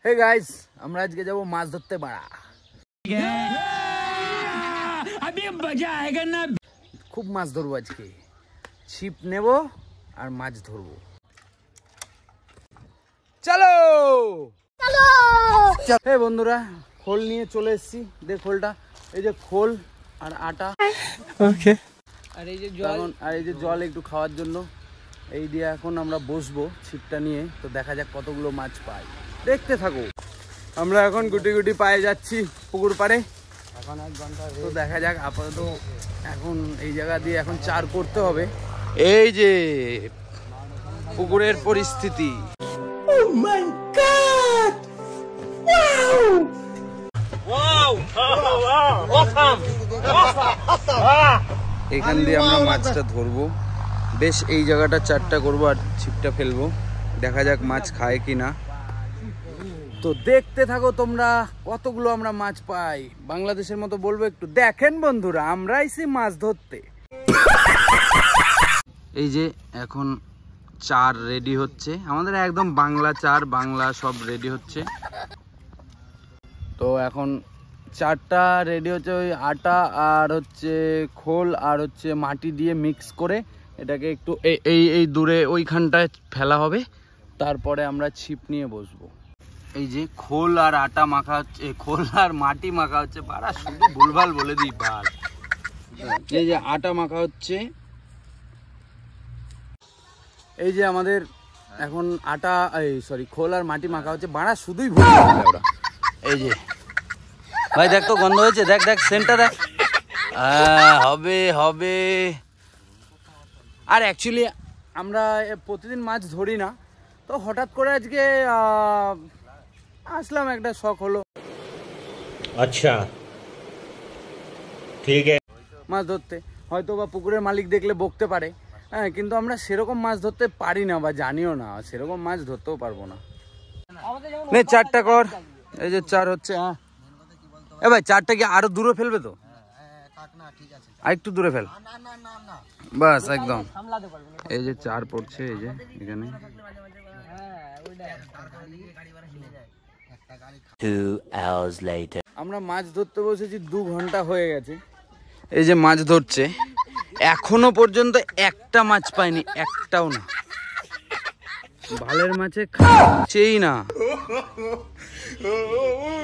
Hey guys, আমরা আজকে যাব মাছ ধরতে পাড়া। খুব মাছ ধরবো আজকে, ছিপ নেব আর মাছ ধরবো। চলো হে বন্ধুরা, খোল নিয়ে চলে এসেছি। দেখ খোলটা, এই যে খোল আর আটা, ওকে, আর এই যে জল, আর এই যে জল একটু খাওয়ার জন্য। এই দিয়ে এখন আমরা বসবো ছিপটা নিয়ে। তো দেখা যাক কতগুলো মাছ পাই, দেখতে থাকো। আমরা এখন গুটি গুটি পায়ে যাচ্ছি পুকুর পাড়ে। এখন 1 ঘন্টা, তো দেখা যাক। আপাতত এখন এই জায়গা দিয়ে এখন চার করতে হবে। এই যে পুকুরের পরিস্থিতি, এখান দিয়ে আমরা মাছটা ধরবো। বেশ এই জায়গাটা চারটা করবো আর ছিপটা ফেলবো। দেখা যাক মাছ খায় কিনা। তো দেখতে থাকো তোমরা কতগুলো আমরা মাছ পাই। বাংলাদেশের মতো বলবো একটু, দেখেন বন্ধুরা, আমরা আইছি মাছ ধরতে। এই যে এখন চার রেডি হচ্ছে আমাদের, একদম বাংলা চার, বাংলা সব রেডি হচ্ছে। তো এখন চারটা রেডি হচ্ছে। ওই আটা আর হচ্ছে খোল আর হচ্ছে মাটি দিয়ে মিক্স করে এটাকে একটু এই দূরে ওইখানটায় ফেলা হবে। তারপরে আমরা ছিপ নিয়ে বসবো। এই যে খোল আর আটা মাখা হচ্ছে, খোল আর মাটি মাখা হচ্ছে। পাড়া শুধু ভুলভাল বলে দিই ভাল। এই যে আটা মাখা হচ্ছে, এই যে আমাদের এখন আটা, সরি, খোল আর মাটি মাখা হচ্ছে। বাড়া শুধুই ভুল ওরা। এই যে ভাই দেখ তো, গন্ধ হয়েছে, দেখ দেখ সেন্টার দেখ। হবে হবে। আর অ্যাকচুয়ালি আমরা প্রতিদিন মাছ ধরি না, তো হঠাৎ করে আজকে আসলাম, একটা শখ হলো। আচ্ছা ঠিক আছে, মাছ ধরতে। হয়তো বা পুকুরের মালিক দেখলে বকতে পারে, হ্যাঁ, কিন্তু আমরা সেরকম মাছ ধরতে পারি না বা জানিও না, সেরকম মাছ ধরতেও পারবো না। নে চারটা কর। এই যে চার হচ্ছে। হ্যাঁ এ ভাই, চারটা কি আরো দূরে ফেলবে তো? আর একটু দূরে ফেল, বাস একদম। এই যে চার পড়ছে, এই যে এখানে। আমরা মাছ ধরতে বসেছি, 2 ঘন্টা হয়ে গেছে। এই যে মাছ ধরছে, এখনো পর্যন্ত একটা মাছ পাইনি, একটাও না। বালের মাছে খাচ্ছেই না,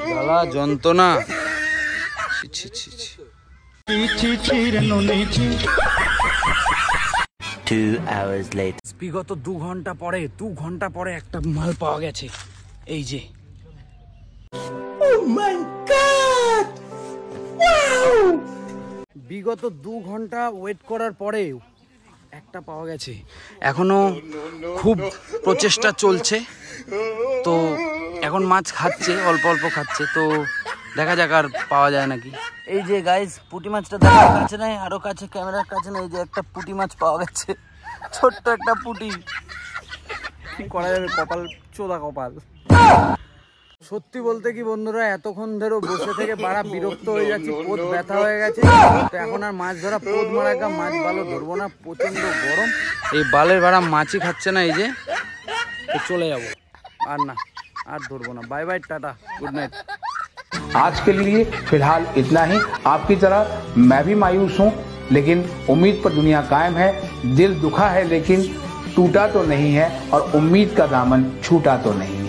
জ্বালা যন্ত্রণা। বিগত 2 ঘন্টা পরে একটা মাল পাওয়া গেছে। এই যে বিগত 2 ঘন্টা ওয়েট করার পরেও একটা পাওয়া গেছে। এখনো খুব প্রচেষ্টা চলছে। তো এখন মাছ খাচ্ছে, অল্প অল্প খাচ্ছে। তো দেখা যাক আর পাওয়া যায় নাকি। এই যে গাইস, পুঁটি মাছটা দেখার কাছে নেই, আরো কাছে, ক্যামেরার কাছে নেই। এই যে একটা পুঁটি মাছ পাওয়া গেছে, ছোট্ট একটা পুঁটি। কি করা যাবে, কপাল চোদা কপাল। সত্যি বলতে কি বন্ধুরা, এতক্ষণ ধরে বসে থেকে বাড়া বিরক্ত হয়ে যাচ্ছি, পোদ ব্যথা হয়ে গেছে। তো এখন আর মাছ ধরা, পোদ মারা গা, মাছ ভালো ধরবো না, প্রচন্ড গরম। এই বালের ভাড়া মাছই খাচ্ছে না। এই যে চলে যাবো, আর না, আর ধরবো না। Bye bye, tata, good night. आज के लिए फिलहाल इतना ही। आपकी तरह मैं भी मायूस हूं, लेकिन उम्मीद पर दुनिया कायम है। दिल दुखा है लेकिन टूटा तो नहीं है, और उम्मीद का दामन छूटा तो नहीं।